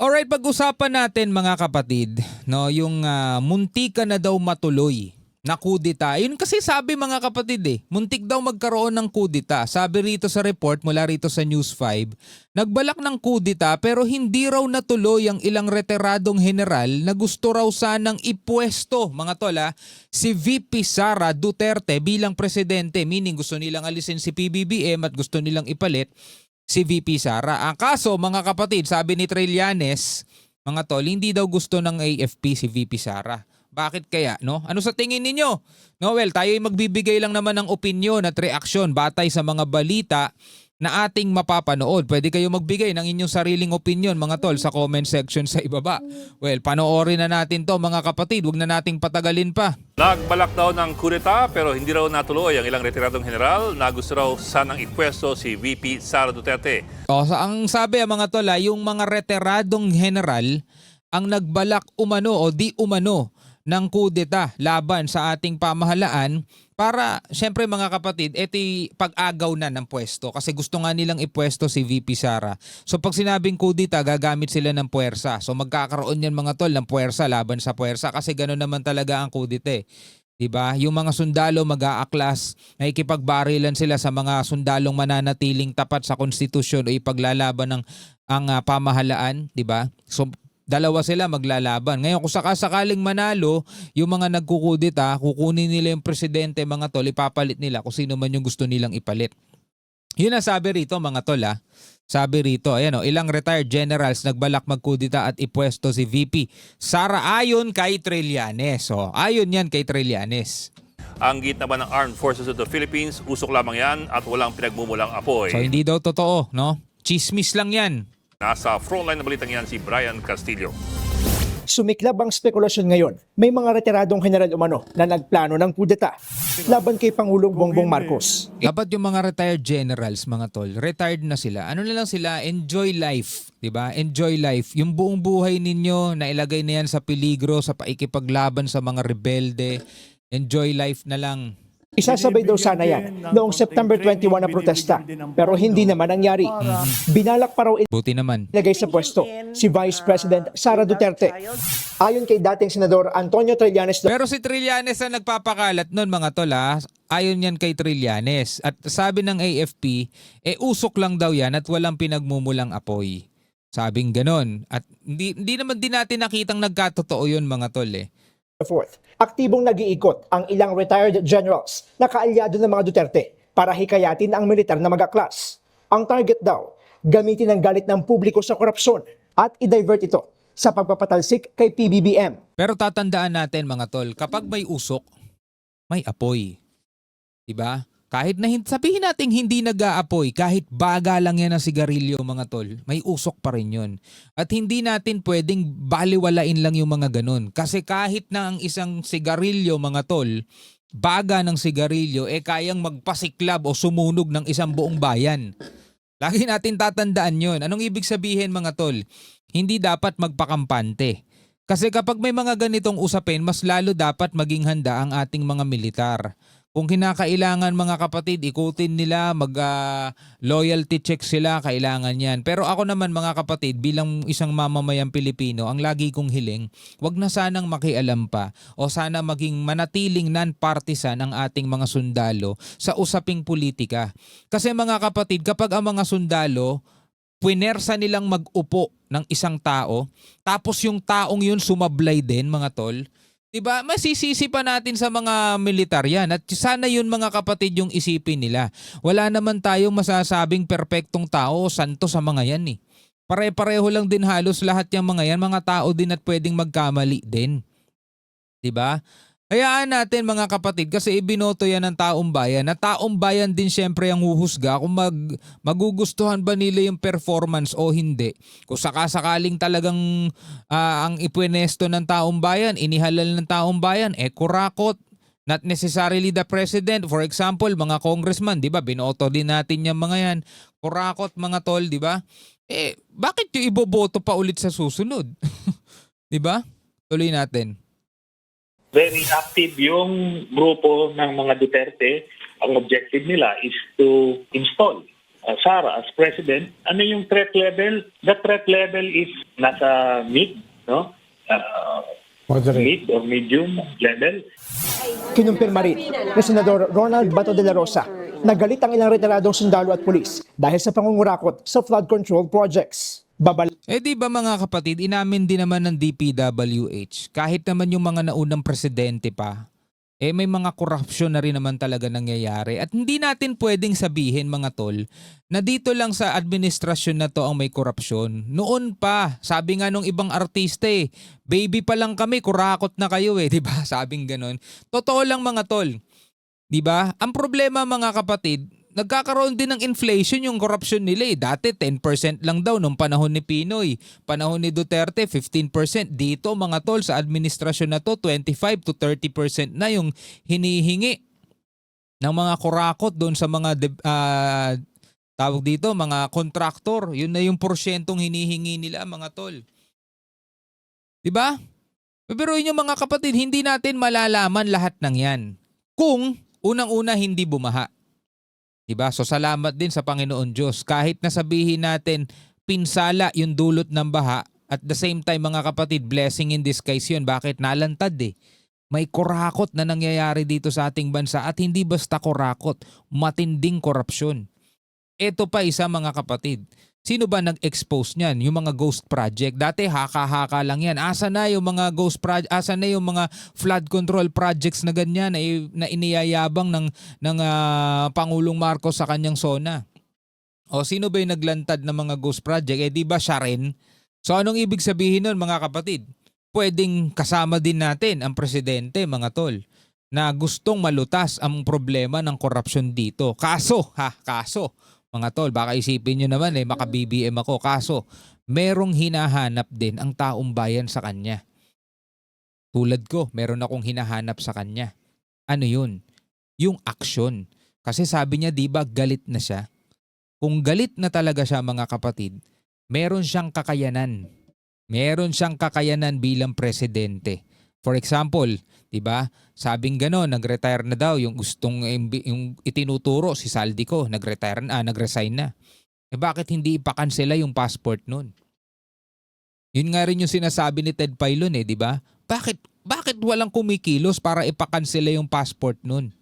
Alright, pag-usapan natin mga kapatid, no, yung muntika na daw matuloy na kudita. Yun kasi sabi mga kapatid muntik daw magkaroon ng kudita. Sabi rito sa report mula rito sa News 5, nagbalak ng kudita pero hindi raw natuloy ang ilang retiradong general na gusto raw sanang ipwesto, mga tol si VP Sara Duterte bilang presidente. Meaning gusto nilang alisin si PBBM at gusto nilang ipalit si VP Sara. Ang kaso mga kapatid, sabi ni Trillanes, mga tol, hindi daw gusto ng AFP si VP Sara. Bakit kaya, no? Ano sa tingin ninyo? No, well, tayo ay magbibigay lang naman ng opinyon at reaksyon batay sa mga balita na ating mapapanood. Pwede kayo magbigay ng inyong sariling opinyon, mga tol, sa comment section sa ibaba. Well, panoorin na natin to mga kapatid. Huwag na nating patagalin pa. Nagbalak daw ng kudeta pero hindi raw natuloy ang ilang retiradong general na gusto raw sanang ipwesto si VP Sara Duterte. Ang sabi mga tol, yung mga retiradong general ang nagbalak umano o di umano ng kudeta laban sa ating pamahalaan para, syempre mga kapatid, ito'y pag-agaw na ng pwesto kasi gusto nga nilang ipwesto si VP Sara. So pag sinabing kudeta, gagamit sila ng puwersa. So magkakaroon yan mga tol ng puwersa laban sa puwersa kasi gano'n naman talaga ang kudeta. Diba? Yung mga sundalo mag-aaklas, nakikipagbarilan sila sa mga sundalong mananatiling tapat sa konstitusyon o ipaglalaban ng pamahalaan, diba? So dalawa sila maglalaban. Ngayon kung sakasakaling manalo, yung mga nagkukudita, kukunin nila yung presidente mga tol, ipapalit nila kung sino man yung gusto nilang ipalit. Yun ang sabi rito mga tol Sabi rito, ayan ilang retired generals nagbalak magkudita at ipwesto si VP Sara ayon kay Trillanes. Ayon yan kay Trillanes. Ang git naman ng Armed Forces of the Philippines, usok lamang yan at walang pinagmumulang apoy. So hindi daw totoo, no? Chismis lang yan. Nasa frontline na balitang yan si Brian Castillo. Sumiklab ang spekulasyon ngayon. May mga retiradong general umano na nagplano ng kudeta laban kay Pangulong Bongbong Marcos. Dapat yung mga retired generals, mga tol, retired na sila. Ano na lang sila, enjoy life. Diba? Enjoy life. Yung buong buhay ninyo, nailagay na yan sa peligro, sa paikipaglaban sa mga rebelde. Enjoy life na lang. Isasabay daw sana yan noong September 21 na protesta pero hindi naman nangyari. Binalak pa raw Buti naman. ilagay sa pwesto si Vice President Sara Duterte. Ayon kay dating Senador Antonio Trillanes, Pero si Trillanes ang nagpapakalat nun mga tol Ayon yan kay Trillanes. At sabi ng AFP, usok lang daw yan at walang pinagmumulang apoy. Sabing ganon. At hindi naman din natin nakitang nagkatotoo yun mga tol Fourth, aktibong nag-iikot ang ilang retired generals na kaalyado ng mga Duterte para hikayatin ang militar na mag-aklas. Ang target daw, gamitin ang galit ng publiko sa korupsyon at i-divert ito sa pagpapatalsik kay PBBM. Pero tatandaan natin mga tol, kapag may usok, may apoy. Diba? Kahit na sabihin natin hindi nag-aapoy, kahit baga lang yan ang sigarilyo mga tol, may usok pa rin yun. At hindi natin pwedeng baliwalain lang yung mga ganun. Kasi kahit na ang isang sigarilyo mga tol, baga ng sigarilyo, kayang magpasiklab o sumunog ng isang buong bayan. Lagi natin tatandaan yun. Anong ibig sabihin mga tol? Hindi dapat magpakampante. Kasi kapag may mga ganitong usapin, mas lalo dapat maging handa ang ating mga militar. Kung kinakailangan mga kapatid, ikutin nila, loyalty check sila, kailangan yan. Pero ako naman mga kapatid, bilang isang mamamayang Pilipino, ang lagi kong hiling, wag na sanang makialam pa o sana maging manatiling non-partisan ang ating mga sundalo sa usaping politika. Kasi mga kapatid, kapag ang mga sundalo, puinersa nilang mag-upo ng isang tao, tapos yung taong yun sumablay din mga tol, diba? Masisisi pa natin sa mga militar yan. At sana yun mga kapatid yung isipin nila. Wala naman tayong masasabing perpektong tao o santo sa mga yan Pare-pareho lang din halos lahat yung mga yan. Mga tao din at pwedeng magkamali din. Diba? Hayaan natin mga kapatid kasi ibinoto yan ng taong bayan. Na taong bayan din syempre ang huhusga kung magugustuhan ba nila yung performance o hindi. Kung sakasakaling talagang ang ipwenesto ng taong bayan, inihalal ng taong bayan, kurakot. Not necessarily the president. For example, mga congressman, di ba? Binoto din natin yung mga yan. Kurakot mga tol, di ba? Bakit yung iboboto pa ulit sa susunod? Di ba? Tuloy natin. Very active yung grupo ng mga Duterte. Ang objective nila is to install Sara as president, ano yung threat level? The threat level is nasa mid, no? Mid or medium level. Kinumpirma rin ni Senador Ronald Bato de la Rosa na galit ang ilang retiradong sundalo at pulis dahil sa pangungurakot sa flood control projects. Di ba mga kapatid, inamin din naman ng DPWH, kahit naman yung mga naunang presidente pa, may mga korupsyon na rin naman talaga nangyayari. At hindi natin pwedeng sabihin mga tol, na dito lang sa administrasyon na to ang may korupsyon. Noon pa, sabi nga nung ibang artista baby pa lang kami, kurakot na kayo di ba? Sabing ganon. Totoo lang mga tol, di ba? Ang problema mga kapatid, nagkakaroon din ng inflation yung korupsyon nila Dati 10% lang daw nung panahon ni Pinoy. Panahon ni Duterte 15%. Dito mga tol sa administrasyon na to 25 to 30% na yung hinihingi ng mga kurakot doon sa mga tawag dito mga kontraktor. Yun na yung porsyentong hinihingi nila mga tol. 'Di ba? Pero yun yung mga kapatid, hindi natin malalaman lahat ng 'yan kung unang-una hindi bumaha. Diba? So salamat din sa Panginoon Diyos. Kahit nasabihin natin pinsala yung dulot ng baha, at the same time mga kapatid, blessing in disguise yun. Bakit? Nalantad May kurakot na nangyayari dito sa ating bansa at hindi basta kurakot, matinding korupsyon. Ito pa isa mga kapatid. Sino ba nag-expose niyan? Yung mga ghost project. Dati haka-haka lang yan. Asa na yung mga ghost project? Asa na yung mga flood control projects na ganyan na iniyayabang ng Pangulong Marcos sa kanyang SONA? O sino ba yung naglantad ng mga ghost project? Di ba siya rin? So anong ibig sabihin nun mga kapatid? Pwedeng kasama din natin ang presidente mga tol na gustong malutas ang problema ng korupsyon dito. Kaso mga tol, baka isipin nyo naman maka-BBM ako. Kaso, merong hinahanap din ang taong bayan sa kanya. Tulad ko, meron akong hinahanap sa kanya. Ano yun? Yung aksyon. Kasi sabi niya, di ba, galit na siya? Kung galit na talaga siya mga kapatid, meron siyang kakayanan. Meron siyang kakayanan bilang presidente. For example, 'di ba? Sabing gano'n, nag-retire na daw yung yung itinuturo si Saldico, nag-resign na. Bakit hindi ipakansela yung passport nun? Yun nga rin yung sinasabi ni Ted Pailon 'di ba? Bakit walang kumikilos para ipakansela yung passport nun?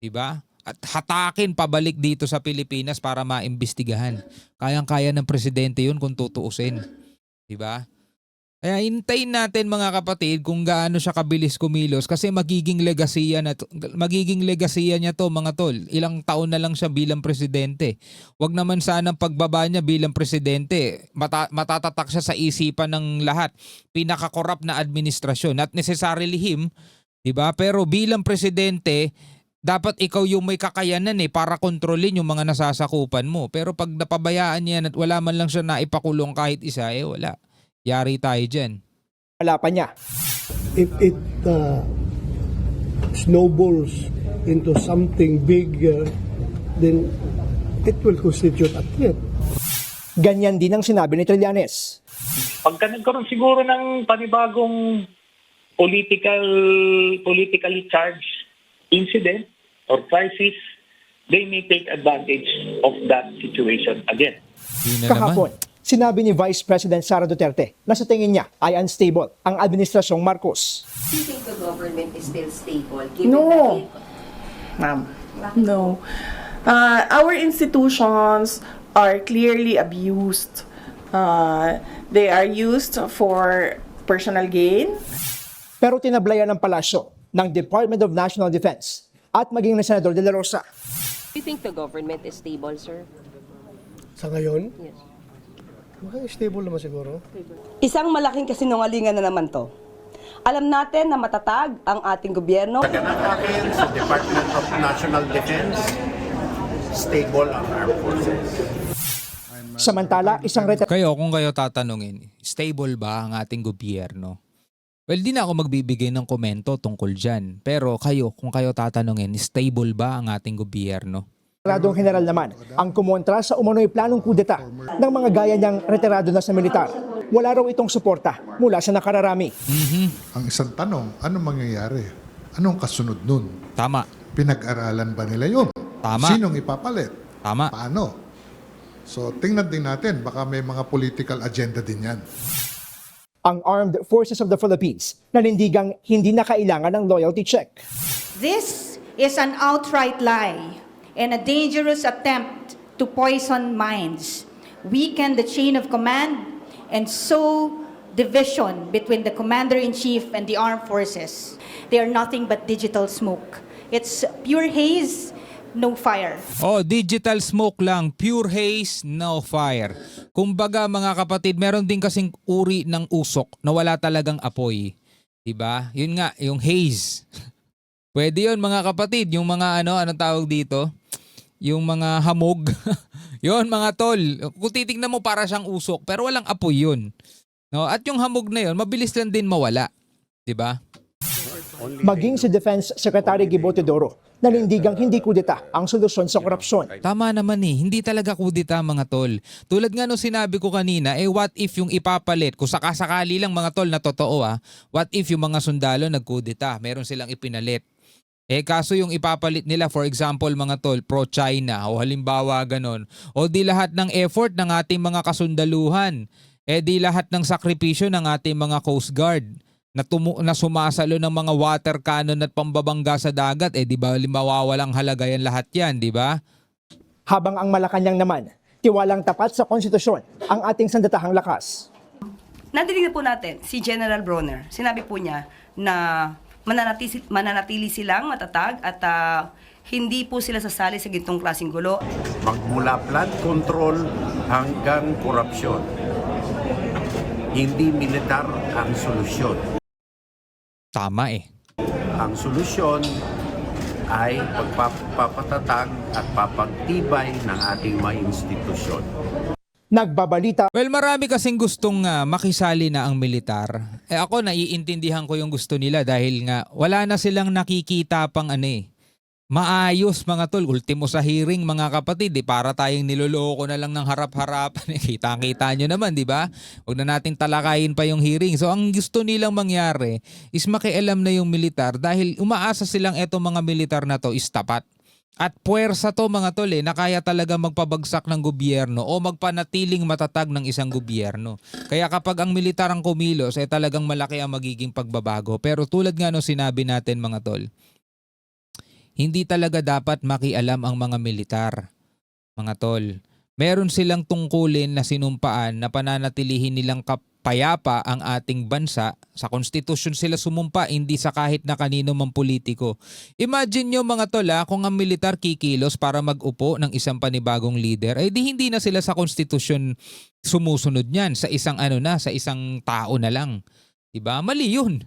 'Di ba? At hatakin pabalik dito sa Pilipinas para maimbestigahan. Kayang-kaya ng presidente yun kung tutuusin. 'Di ba? Kaya hintayin natin mga kapatid kung gaano siya kabilis kumilos kasi magiging legasiya niya to mga tol. Ilang taon na lang siya bilang presidente. Wag naman sanang pagbaba niya bilang presidente. Matatatak siya sa isipan ng lahat. Pinaka-corrupt na administrasyon. Not necessarily him, 'di ba? Pero bilang presidente, dapat ikaw yung may kakayanan para kontrolin yung mga nasasakupan mo. Pero pag napabayaan niya at wala man lang siya naipakulong kahit isa, wala. Yari tayo dyan. Wala pa niya. If it snowballs into something big, then it will constitute a threat. Ganyan din ang sinabi ni Trillanes. Pagka nagkaroon siguro ng panibagong politically charged incident or crisis, they may take advantage of that situation again. Kahapon, sinabi ni Vice President Sara Duterte na sa tingin niya ay unstable ang administrasyong Marcos. Do you think the government is still stable? Given No, that ma'am. No. Our institutions are clearly abused. They are used for personal gain. Pero tinablayan ng palasyo ng Department of National Defense at maging ni Senador De La Rosa. Do you think the government is stable, sir? Sa ngayon, Yes. mukhang stable naman siguro. Isang malaking kasinungalingan na naman to. Alam natin na matatag ang ating gobyerno. Akin sa Department of National Defense, stable ang armed forces. Samantala, isang Kung kayo tatanungin, stable ba ang ating gobyerno? Well, di na ako magbibigay ng komento tungkol dyan. Pero kung kayo tatanungin, stable ba ang ating gobyerno? retiradong general naman ang kumontra sa umano'y planong kudeta ng mga gaya niyang retirado na sa militar. Wala raw itong suporta mula sa nakararami. Ang isang tanong, anong mangyayari? Anong kasunod nun? Tama. Pinag-aralan ba nila yun? Tama. Sinong ipapalit? Tama. Paano? So tingnan din natin, baka may mga political agenda din yan. Ang Armed Forces of the Philippines nanindigang hindi na kailangan ng loyalty check. This is an outright lie and a dangerous attempt to poison minds, weaken the chain of command, and sow division between the commander-in-chief and the armed forces. They are nothing but digital smoke. It's pure haze, no fire. Oh, digital smoke lang, pure haze, no fire. Kumbaga mga kapatid, meron din kasing uri ng usok na wala talagang apoy. 'Di ba? Yun nga, yung haze. Pwede yun mga kapatid, yung mga anong tawag dito? Yung mga hamog. Yun mga tol. Kung titignan mo para siyang usok, pero walang apoy yun. No? At yung hamog na yun, mabilis lang din mawala. 'Di ba? Maging si Defense Secretary Gibo Teodoro nanindigang hindi kudeta ang solusyon sa korupsyon. Tama naman hindi talaga kudita mga tol. Tulad nga nung sinabi ko kanina, what if yung ipapalit, kung sakasakali lang mga tol na totoo what if yung mga sundalo nagkudeta, meron silang ipinalit. Kaso yung ipapalit nila, for example mga tol, pro-China o halimbawa ganon, o di lahat ng effort ng ating mga kasundaluhan, di lahat ng sakripisyo ng ating mga Coast Guard, na sumasalo ng mga water cannon at pambabangga sa dagat, di ba mawawalang halaga yan lahat yan, di ba? Habang ang Malacanang naman, tiwalang tapat sa konstitusyon ang ating sandatahang lakas. Nadinig na po natin si General Bronner. Sinabi po niya na mananatili silang matatag at hindi po sila sasali sa gintong klaseng gulo. Magmula flood control hanggang korupsyon. Hindi militar ang solusyon. Tama Ang solusyon ay pagpapatatag at papagtibay ng ating mga institusyon. Nagbabalita. Well, marami kasing gustong makisali na ang militar. Ako naiintindihan ko yung gusto nila dahil nga wala na silang nakikita pang maayos mga tol. Ultimo sa hearing mga kapatid, para tayong niloloko na lang ng harap-harapan. Kita-kita nyo naman, di ba? Huwag na nating talakayin pa yung hearing. So ang gusto nilang mangyari is makialam na yung militar dahil umaasa silang etong mga militar na to is tapat. At puwersa to mga tol na kaya talaga magpabagsak ng gobyerno o magpanatiling matatag ng isang gobyerno. Kaya kapag ang militar ang kumilos, talagang malaki ang magiging pagbabago. Pero tulad nga nung sinabi natin mga tol, hindi talaga dapat makialam ang mga militar, mga tol. Meron silang tungkulin na sinumpaan na pananatilihin nilang kapayapa ang ating bansa. Sa konstitusyon sila sumumpa, hindi sa kahit na kanino mang politiko. Imagine nyo mga tol kung ang militar kikilos para mag-upo ng isang panibagong leader, di hindi na sila sa konstitusyon sumusunod niyan sa isang sa isang tao na lang. Diba? Mali yun.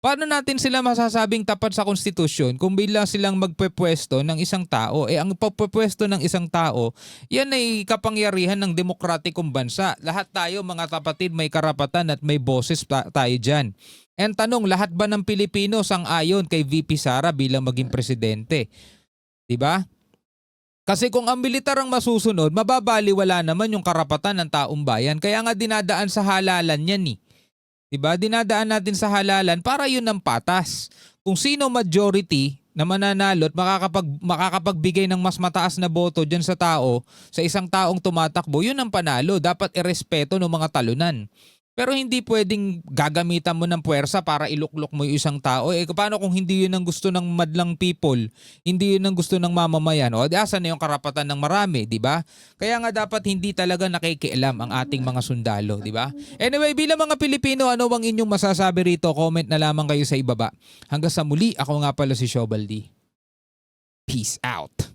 Paano natin sila masasabing tapat sa konstitusyon kung bigla silang magpepwesto ng isang tao? Ang pagpepwesto ng isang tao, yan ay kapangyarihan ng demokratikong bansa. Lahat tayo mga kapatid may karapatan at may boses tayo dyan. And tanong, lahat ba ng Pilipino sang-ayon kay VP Sara bilang maging presidente? Diba? Kasi kung ang militar ang masusunod, mababaliwala naman yung karapatan ng taong bayan. Kaya nga dinadaan sa halalan yan Diba? Dinadaan natin sa halalan para yun ang patas. Kung sino majority na mananalo at makakapagbigay ng mas mataas na boto dyan sa tao, sa isang taong tumatakbo, yun ang panalo. Dapat irespeto ng mga talunan. Pero hindi pwedeng gagamitan mo ng puwersa para iluklok mo yung isang tao. Paano kung hindi yun ang gusto ng madlang people? Hindi yun ang gusto ng mamamayan? Asan na yung karapatan ng marami, di ba? Kaya nga dapat hindi talaga nakikialam ang ating mga sundalo, di ba? Anyway, bilang mga Pilipino, ano ang inyong masasabi rito? Comment na lamang kayo sa ibaba. Hanggang sa muli, ako nga pala si Shobaldi. Peace out.